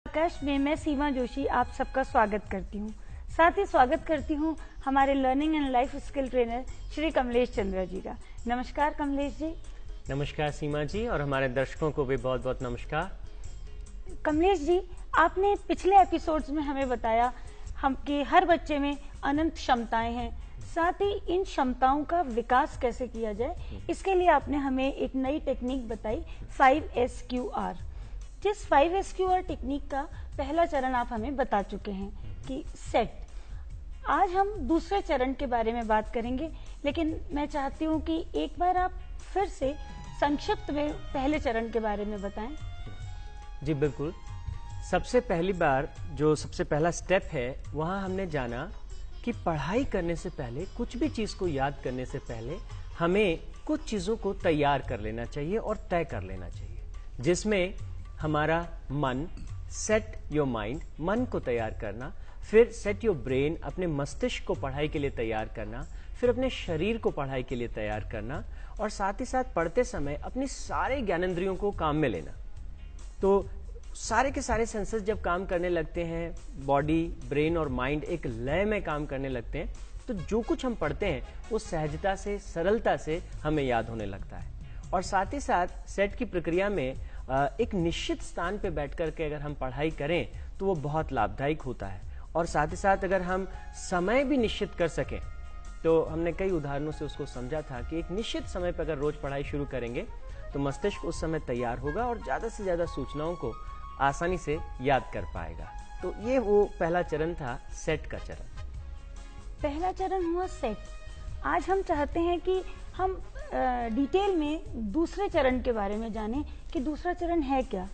आकाश में मैं सीमा जोशी आप सबका स्वागत करती हूँ। साथ ही स्वागत करती हूँ हमारे learning and life skill trainer Shri Kamlesh Chandra ji का। नमस्कार कमलेश जी। नमस्कार सीमा जी, और हमारे दर्शकों को भी बहुत बहुत नमस्कार। कमलेश जी, आपने पिछले एपिसोड्स में हमें बताया कि हर बच्चे में अनंत क्षमताएं हैं, साथ ही इन क्षमताओं का विकास कैसे किया जाए, इसके लिए आपने हमें एक नई टेक्निक बताई 5SQR। जिस 5SQR टेक्निक का पहला चरण आप हमें बता चुके हैं कि सेट। आज हम दूसरे चरण के बारे में बात करेंगे, लेकिन मैं चाहती हूँ कि एक बार आप फिर से संक्षिप्त में पहले चरण के बारे में बताएं। जी बिल्कुल। सबसे पहली बार जो सबसे पहला स्टेप है, वहाँ हमने जाना कि पढ़ाई करने से पहले, कुछ भी चीज़ को याद करने से पहले हमें कुछ चीज़ों को तैयार कर लेना चाहिए और तय कर लेना चाहिए, जिसमें हमारा मन, सेट योर माइंड, मन को तैयार करना, फिर सेट योर ब्रेन, अपने मस्तिष्क को पढ़ाई के लिए तैयार करना, फिर अपने शरीर को पढ़ाई के लिए तैयार करना, और साथ ही साथ पढ़ते समय अपनी सारे ज्ञानेंद्रियों को काम में लेना। तो सारे के सारे सेंसर्स जब काम करने लगते हैं, बॉडी, ब्रेन और माइंड एक लय में काम करने लगते हैं, तो जो कुछ हम पढ़ते हैं वो सहजता से, सरलता से हमें याद होने लगता है। और साथ ही साथ सेट की प्रक्रिया में एक निश्चित स्थान पे बैठ कर के अगर हम पढ़ाई करें तो वो बहुत लाभदायक होता है। और साथ ही साथ अगर हम समय भी निश्चित कर सकें, तो हमने कई उदाहरणों से उसको समझा था कि एक निश्चित समय पर अगर रोज पढ़ाई शुरू करेंगे तो मस्तिष्क उस समय तैयार होगा और ज्यादा से ज्यादा सूचनाओं को आसानी से याद कर पाएगा। तो ये वो पहला चरण था, सेट का चरण। पहला चरण हुआ सेट। आज हम चाहते हैं कि हम डिटेल में दूसरे चरण के बारे में जानें कि दूसरा चरण है क्या।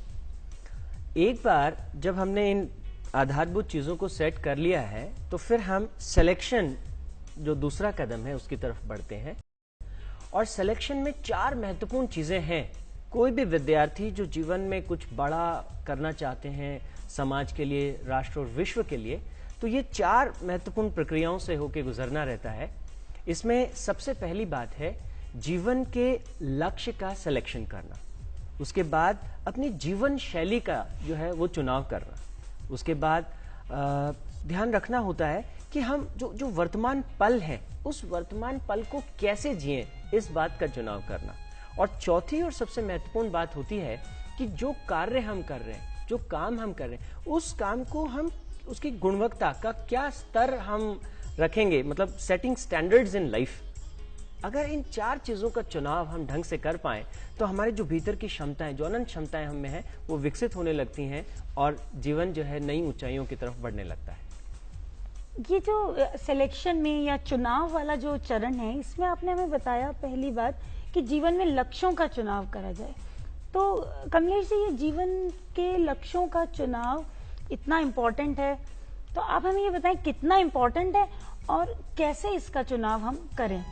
एक बार जब हमने इन आधारभूत चीजों को सेट कर लिया है, तो फिर हम सिलेक्शन, जो दूसरा कदम है, उसकी तरफ बढ़ते हैं। और सिलेक्शन में 4 महत्वपूर्ण चीजें हैं। कोई भी विद्यार्थी जो जीवन में कुछ बड़ा करना चाहते हैं, समाज के लिए, राष्ट्र और विश्व के लिए, तो ये 4 महत्वपूर्ण प्रक्रियाओं से होकर गुजरना रहता है। इसमें सबसे पहली बात है जीवन के लक्ष्य का सिलेक्शन करना। उसके बाद अपनी जीवन शैली का जो है वो चुनाव करना। उसके बाद ध्यान रखना होता है कि हम जो वर्तमान पल है, उस वर्तमान पल को कैसे जिएं, इस बात का चुनाव करना। और चौथी और सबसे महत्वपूर्ण बात होती है कि जो कार्य हम कर रहे हैं, जो काम हम कर रहे हैं, उस काम को हम, उसकी गुणवत्ता का क्या स्तर हम रखेंगे, मतलब सेटिंग स्टैंडर्ड्स इन लाइफ। अगर इन 4 चीजों का चुनाव हम ढंग से कर पाए तो हमारे जो भीतर की क्षमताएं, जो अनंत क्षमताएं हम में हैं, वो विकसित होने लगती हैं और जीवन जो है नई ऊंचाइयों की तरफ बढ़ने लगता है। ये जो सिलेक्शन में या चुनाव वाला जो चरण है, इसमें आपने हमें बताया पहली बात कि जीवन में लक्ष्यों का चुनाव करा जाए। तो कमलेश जी, ये जीवन के लक्ष्यों का चुनाव इतना इम्पोर्टेंट है, तो आप हमें ये बताएं कितना इम्पोर्टेंट है और कैसे इसका चुनाव हम करें।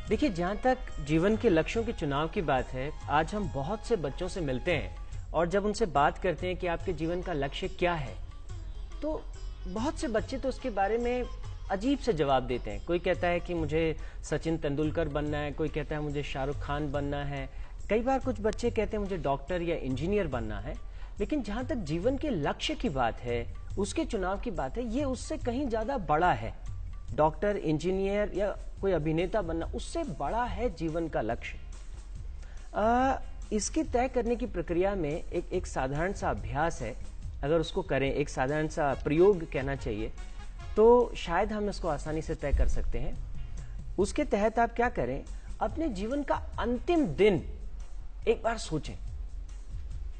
देखिए, जहाँ तक जीवन के लक्ष्यों के चुनाव की बात है, आज हम बहुत से बच्चों से मिलते हैं और जब उनसे बात करते हैं कि आपके जीवन का लक्ष्य क्या है, तो बहुत से बच्चे तो उसके बारे में अजीब से जवाब देते हैं। कोई कहता है कि मुझे सचिन तेंदुलकर बनना है, कोई कहता है मुझे शाहरुख खान बनना है, कई बार कुछ बच्चे कहते हैं मुझे डॉक्टर या इंजीनियर बनना है। लेकिन जहाँ तक जीवन के लक्ष्य की बात है, उसके चुनाव की बात है, ये उससे कहीं ज्यादा बड़ा है। डॉक्टर, इंजीनियर या कोई अभिनेता बनना, उससे बड़ा है जीवन का लक्ष्य। इसके तय करने की प्रक्रिया में एक साधारण सा अभ्यास है। अगर उसको करें, एक साधारण सा प्रयोग कहना चाहिए, तो शायद हम इसको आसानी से तय कर सकते हैं। उसके तहत आप क्या करें, अपने जीवन का अंतिम दिन एक बार सोचें।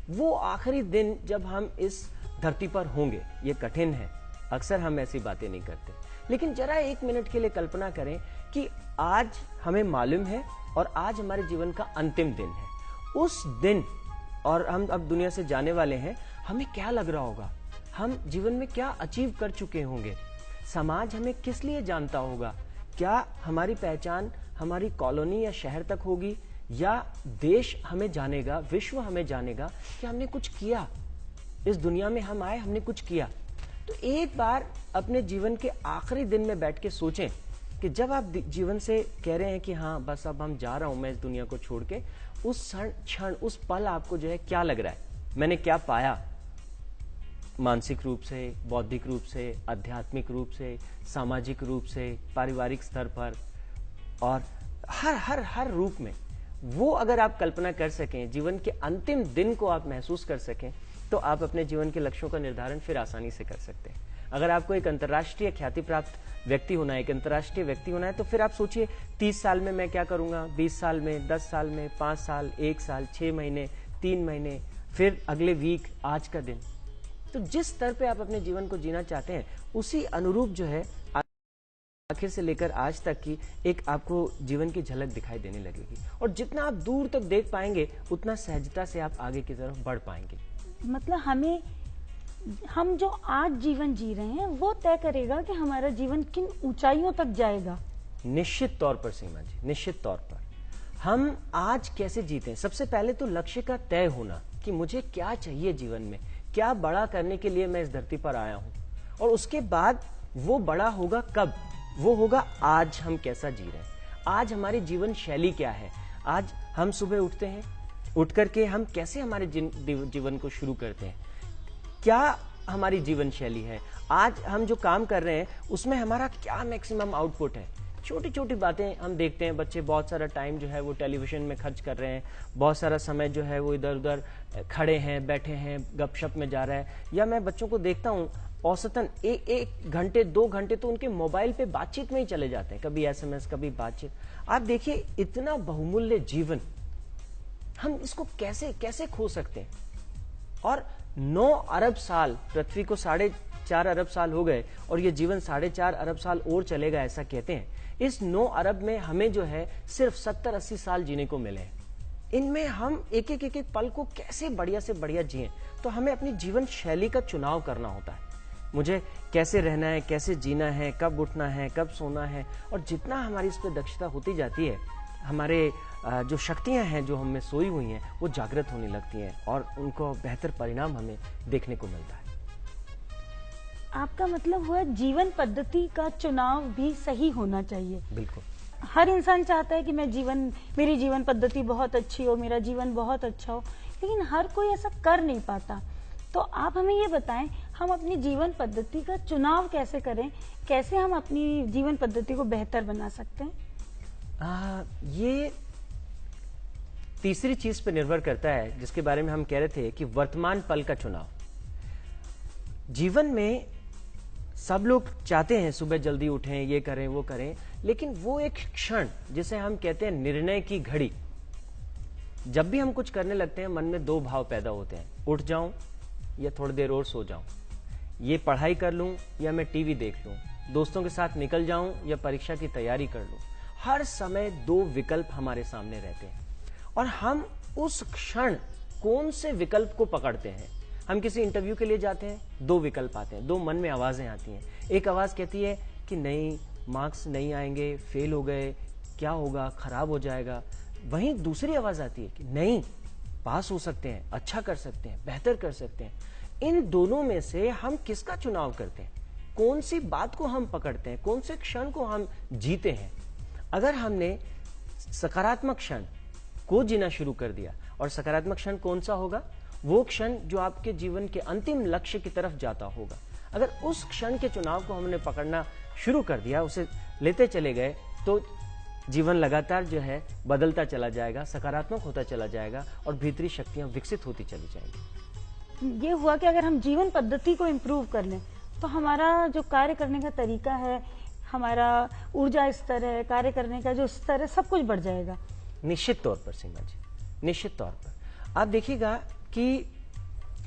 वो आखिरी दिन जब हम इस धरती पर होंगे। ये कठिन है, अक्सर हम ऐसी बातें नहीं करते, लेकिन जरा 1 मिनट के लिए कल्पना करें कि आज हमें मालूम है और आज हमारे जीवन का अंतिम दिन है। उस दिन, और हम अब दुनिया से जाने वाले हैं, हमें क्या लग रहा होगा, हम जीवन में क्या अचीव कर चुके होंगे, समाज हमें किस लिए जानता होगा, क्या हमारी पहचान हमारी कॉलोनी या शहर तक होगी, या देश हमें जानेगा, विश्व हमें जानेगा कि हमने कुछ किया, इस दुनिया में हम आए, हमने कुछ किया। तो एक बार अपने जीवन के आखिरी दिन में बैठ के सोचें कि जब आप जीवन से कह रहे हैं कि हाँ बस अब हम जा रहा हूं मैं इस दुनिया को छोड़ के, उस क्षण, उस पल आपको जो है क्या लग रहा है, मैंने क्या पाया, मानसिक रूप से, बौद्धिक रूप से, आध्यात्मिक रूप से, सामाजिक रूप से, पारिवारिक स्तर पर और हर रूप में वो अगर आप कल्पना कर सकें, जीवन के अंतिम दिन को आप महसूस कर सकें, तो आप अपने जीवन के लक्ष्यों का निर्धारण फिर आसानी से कर सकते हैं। अगर आपको एक अंतर्राष्ट्रीय ख्याति प्राप्त व्यक्ति होना है, एक अंतर्राष्ट्रीय व्यक्ति होना है, तो फिर आप सोचिए 30 साल में मैं क्या करूंगा, 20 साल में, 10 साल में, 5 साल, 1 साल, 6 महीने, 3 महीने, फिर अगले वीक, आज का दिन। तो जिस स्तर पे आप अपने जीवन को जीना चाहते हैं उसी अनुरूप जो है आखिर से लेकर आज तक की एक आपको जीवन की झलक दिखाई देने लगेगी। और जितना आप दूर तक देख पाएंगे उतना सहजता से आप आगे की तरफ बढ़ पाएंगे। मतलब हम जो आज जीवन जी रहे हैं वो तय करेगा कि हमारा जीवन किन ऊंचाइयों तक जाएगा। निश्चित तौर पर सीमा जी, निश्चित तौर पर हम आज कैसे जीते हैं। सबसे पहले तो लक्ष्य का तय होना कि मुझे क्या चाहिए जीवन में, क्या बड़ा करने के लिए मैं इस धरती पर आया हूं, और उसके बाद वो बड़ा होगा कब, वो होगा आज हम कैसा जी रहे हैं, आज हमारी जीवन शैली क्या है, आज हम सुबह उठते हैं, उठ करके हम कैसे हमारे जीवन को शुरू करते हैं, क्या हमारी जीवन शैली है, आज हम जो काम कर रहे हैं उसमें हमारा क्या मैक्सिमम आउटपुट है। छोटी छोटी बातें हम देखते हैं, बच्चे बहुत सारा टाइम जो है वो टेलीविजन में खर्च कर रहे हैं, बहुत सारा समय जो है वो इधर उधर खड़े हैं, बैठे हैं, गपशप में जा रहा है। या मैं बच्चों को देखता हूँ औसतन एक घंटे 2 घंटे तो उनके मोबाइल पे बातचीत में ही चले जाते हैं, कभी SMS, कभी बातचीत। आप देखिए इतना बहुमूल्य जीवन हम इसको कैसे कैसे खो सकते हैं। और 9 अरब साल, पृथ्वी को 4.5 अरब साल हो गए और ये जीवन 4.5 अरब साल और चलेगा ऐसा कहते हैं। इस 9 अरब में हमें जो है सिर्फ 70-80 साल जीने को मिले हैं। इनमें हम एक एक पल को कैसे बढ़िया से बढ़िया जिएं, तो हमें अपनी जीवन शैली का चुनाव करना होता है। मुझे कैसे रहना है, कैसे जीना है, कब उठना है, कब सोना है। और जितना हमारी इस पर दक्षता होती जाती है, हमारे जो शक्तियां हैं जो हमें सोई हुई हैं वो जागृत होने लगती हैं और उनको बेहतर परिणाम हमें देखने को मिलता है। आपका मतलब हुआ जीवन पद्धति का चुनाव भी सही होना चाहिए। बिल्कुल। हर इंसान चाहता है कि मेरी जीवन पद्धति बहुत अच्छी हो, मेरा जीवन बहुत अच्छा हो, लेकिन हर कोई ऐसा कर नहीं पाता। तो आप हमें ये बताएं, हम अपनी जीवन पद्धति का चुनाव कैसे करें, कैसे हम अपनी जीवन पद्धति को बेहतर बना सकते हैं? ये तीसरी चीज पर निर्भर करता है जिसके बारे में हम कह रहे थे कि वर्तमान पल का चुनाव। जीवन में सब लोग चाहते हैं सुबह जल्दी उठें, ये करें, वो करें, लेकिन वो एक क्षण जिसे हम कहते हैं निर्णय की घड़ी, जब भी हम कुछ करने लगते हैं मन में 2 भाव पैदा होते हैं, उठ जाऊं या थोड़ी देर और सो जाऊं, ये पढ़ाई कर लूं या मैं टीवी देख लूं, दोस्तों के साथ निकल जाऊं या परीक्षा की तैयारी कर लूं। हर समय 2 विकल्प हमारे सामने रहते हैं और हम उस क्षण कौन से विकल्प को पकड़ते हैं। हम किसी इंटरव्यू के लिए जाते हैं, 2 विकल्प आते हैं, 2 मन में आवाजें आती हैं। एक आवाज कहती है कि नहीं, मार्क्स नहीं आएंगे, फेल हो गए, क्या होगा, खराब हो जाएगा। वहीं दूसरी आवाज आती है कि नहीं, पास हो सकते हैं, अच्छा कर सकते हैं, बेहतर कर सकते हैं। इन दोनों में से हम किसका चुनाव करते हैं, कौन सी बात को हम पकड़ते हैं, कौन से क्षण को हम जीते हैं। अगर हमने सकारात्मक क्षण को जीना शुरू कर दिया, और सकारात्मक क्षण कौन सा होगा, वो क्षण जो आपके जीवन के अंतिम लक्ष्य की तरफ जाता होगा। अगर उस क्षण के चुनाव को हमने पकड़ना शुरू कर दिया, उसे लेते चले गए, तो जीवन लगातार जो है बदलता चला जाएगा, सकारात्मक होता चला जाएगा और भीतरी शक्तियां विकसित होती चली जाएंगी। ये हुआ कि अगर हम जीवन पद्धति को इम्प्रूव कर लें तो हमारा जो कार्य करने का तरीका है, हमारा ऊर्जा स्तर है, कार्य करने का जो स्तर है, सब कुछ बढ़ जाएगा। निश्चित तौर पर सीमा जी, निश्चित तौर पर आप देखिएगा कि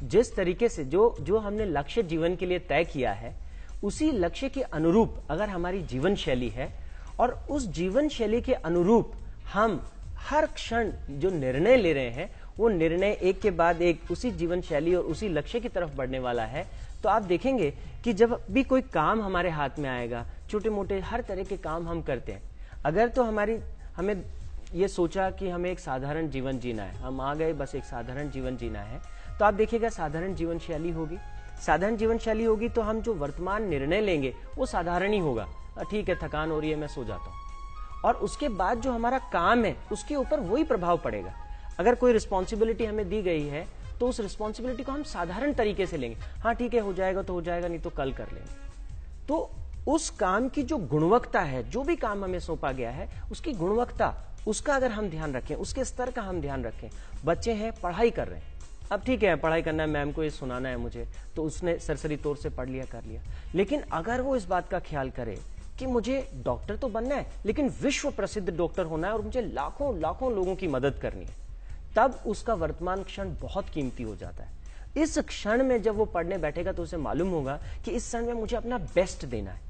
जिस तरीके से जो हमने लक्ष्य जीवन के लिए तय किया है, उसी लक्ष्य के अनुरूप अगर हमारी जीवन शैली है और उस जीवन शैली के अनुरूप हम हर क्षण जो निर्णय ले रहे हैं, वो निर्णय एक के बाद एक उसी जीवन शैली और उसी लक्ष्य की तरफ बढ़ने वाला है, तो आप देखेंगे कि जब भी कोई काम हमारे हाथ में आएगा, छोटे मोटे हर तरह के काम हम करते हैं, अगर तो हमें ये सोचा कि हमें एक साधारण जीवन जीना है, हम आ गए बस एक साधारण जीवन जीना है, तो आप देखिएगा साधारण जीवन शैली होगी। साधारण जीवन शैली होगी तो हम जो वर्तमान निर्णय लेंगे वो साधारण ही होगा, ठीक है थकान हो रही है मैं सो जाता हूँ, और उसके बाद जो हमारा काम है उसके ऊपर वही प्रभाव पड़ेगा। अगर कोई रिस्पॉन्सिबिलिटी हमें दी गई है तो उस रिस्पॉन्सिबिलिटी को हम साधारण तरीके से लेंगे, हाँ ठीक है हो जाएगा तो हो जाएगा, नहीं तो कल कर लेंगे। तो उस काम की जो गुणवत्ता है, जो भी काम हमें सौंपा गया है उसकी गुणवत्ता, उसका अगर हम ध्यान रखें, उसके स्तर का हम ध्यान रखें। बच्चे हैं, पढ़ाई कर रहे हैं, अब ठीक है पढ़ाई करना है, मैम को ये सुनाना है मुझे, तो उसने सरसरी तौर से पढ़ लिया कर लिया। लेकिन अगर वो इस बात का ख्याल करे कि मुझे डॉक्टर तो बनना है लेकिन विश्व प्रसिद्ध डॉक्टर होना है और मुझे लाखों लाखों लोगों की मदद करनी है, तब उसका वर्तमान क्षण बहुत कीमती हो जाता है। इस क्षण में जब वो पढ़ने बैठेगा तो उसे मालूम होगा कि इस क्षण में मुझे अपना बेस्ट देना है,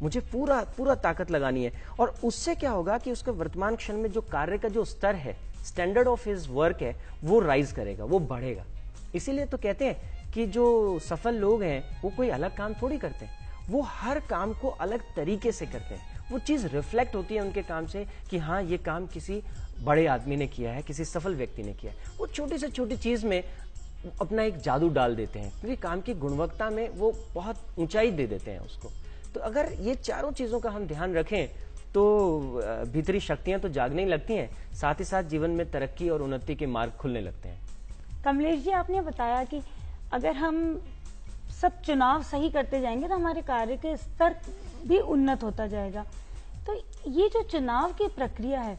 मुझे पूरा पूरा ताकत लगानी है। और उससे क्या होगा कि उसके वर्तमान क्षण में जो कार्य का जो स्तर है, स्टैंडर्ड ऑफ हिज वर्क है, वो राइज करेगा, वो बढ़ेगा। इसीलिए तो कहते हैं कि जो सफल लोग हैं वो कोई अलग काम थोड़ी करते हैं, वो हर काम को अलग तरीके से करते हैं। वो चीज रिफ्लेक्ट होती है उनके काम से कि हाँ ये काम किसी बड़े आदमी ने किया है, किसी सफल व्यक्ति ने किया है। वो छोटी से छोटी चीज में अपना एक जादू डाल देते हैं, क्योंकि काम की गुणवत्ता में वो बहुत ऊंचाई दे देते हैं उसको। तो अगर ये चारों चीजों का हम ध्यान रखें तो भीतरी शक्तियां तो जागने ही लगती हैं, साथ ही साथ जीवन में तरक्की और उन्नति के मार्ग खुलने लगते हैं। कमलेश जी, आपने बताया कि अगर हम सब चुनाव सही करते जाएंगे तो हमारे कार्य के स्तर भी उन्नत होता जाएगा। तो ये जो चुनाव की प्रक्रिया है,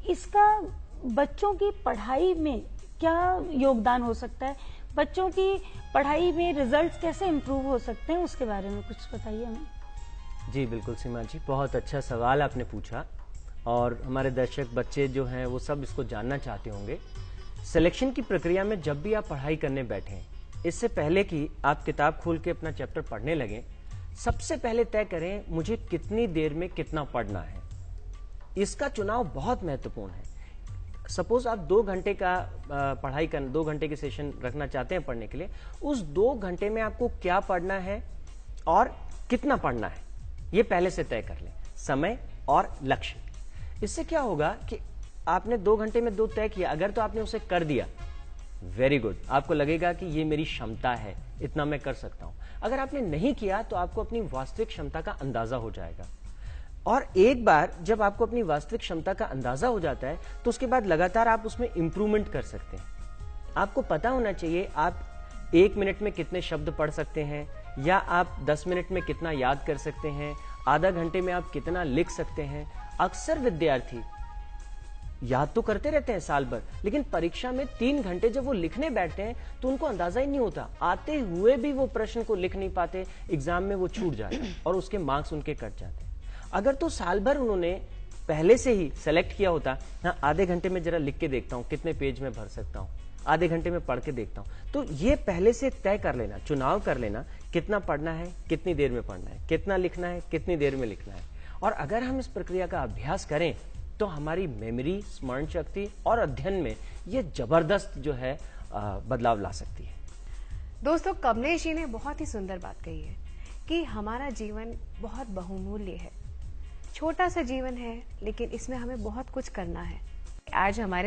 इसका बच्चों की पढ़ाई में क्या योगदान हो सकता है? बच्चों की पढ़ाई में रिजल्ट्स कैसे इम्प्रूव हो सकते हैं, उसके बारे में कुछ बताइए हमें। जी बिल्कुल सीमा जी, बहुत अच्छा सवाल आपने पूछा और हमारे दर्शक बच्चे जो हैं वो सब इसको जानना चाहते होंगे। सिलेक्शन की प्रक्रिया में जब भी आप पढ़ाई करने बैठें, इससे पहले कि आप किताब खोल के अपना चैप्टर पढ़ने लगें, सबसे पहले तय करें मुझे कितनी देर में कितना पढ़ना है। इसका चुनाव बहुत महत्वपूर्ण है। सपोज आप 2 घंटे का पढ़ाई कर 2 घंटे की सेशन रखना चाहते हैं पढ़ने के लिए, उस 2 घंटे में आपको क्या पढ़ना है और कितना पढ़ना है, ये पहले से तय कर लें, समय और लक्ष्य। इससे क्या होगा कि आपने 2 घंटे में 2 तय किया, अगर तो आपने उसे कर दिया, वेरी गुड, आपको लगेगा कि ये मेरी क्षमता है, इतना मैं कर सकता हूं। अगर आपने नहीं किया तो आपको अपनी वास्तविक क्षमता का अंदाजा हो जाएगा। और एक बार जब आपको अपनी वास्तविक क्षमता का अंदाजा हो जाता है तो उसके बाद लगातार आप उसमें इंप्रूवमेंट कर सकते हैं। आपको पता होना चाहिए आप 1 मिनट में कितने शब्द पढ़ सकते हैं, या आप 10 मिनट में कितना याद कर सकते हैं, आधा घंटे में आप कितना लिख सकते हैं। अक्सर विद्यार्थी याद तो करते रहते हैं साल भर, लेकिन परीक्षा में 3 घंटे जब वो लिखने बैठते हैं तो उनको अंदाजा ही नहीं होता, आते हुए भी वो प्रश्न को लिख नहीं पाते, एग्जाम में वो छूट जाते हैं और उसके मार्क्स उनके कट जाते हैं। अगर तो साल भर उन्होंने पहले से ही सेलेक्ट किया होता, हाँ आधे घंटे में जरा लिख के देखता हूं कितने पेज में भर सकता हूं, आधे घंटे में पढ़ के देखता हूं, तो ये पहले से तय कर लेना, चुनाव कर लेना, कितना पढ़ना है, कितनी देर में पढ़ना है, कितना लिखना है, कितनी देर में लिखना है। और अगर हम इस प्रक्रिया का अभ्यास करें तो हमारी मेमोरी, स्मरण शक्ति और अध्ययन में ये जबरदस्त जो है बदलाव ला सकती है। दोस्तों, कमलेश जी ने बहुत ही सुंदर बात कही है कि हमारा जीवन बहुत बहुमूल्य है, छोटा सा जीवन है लेकिन इसमें हमें बहुत कुछ करना है। आज हमारे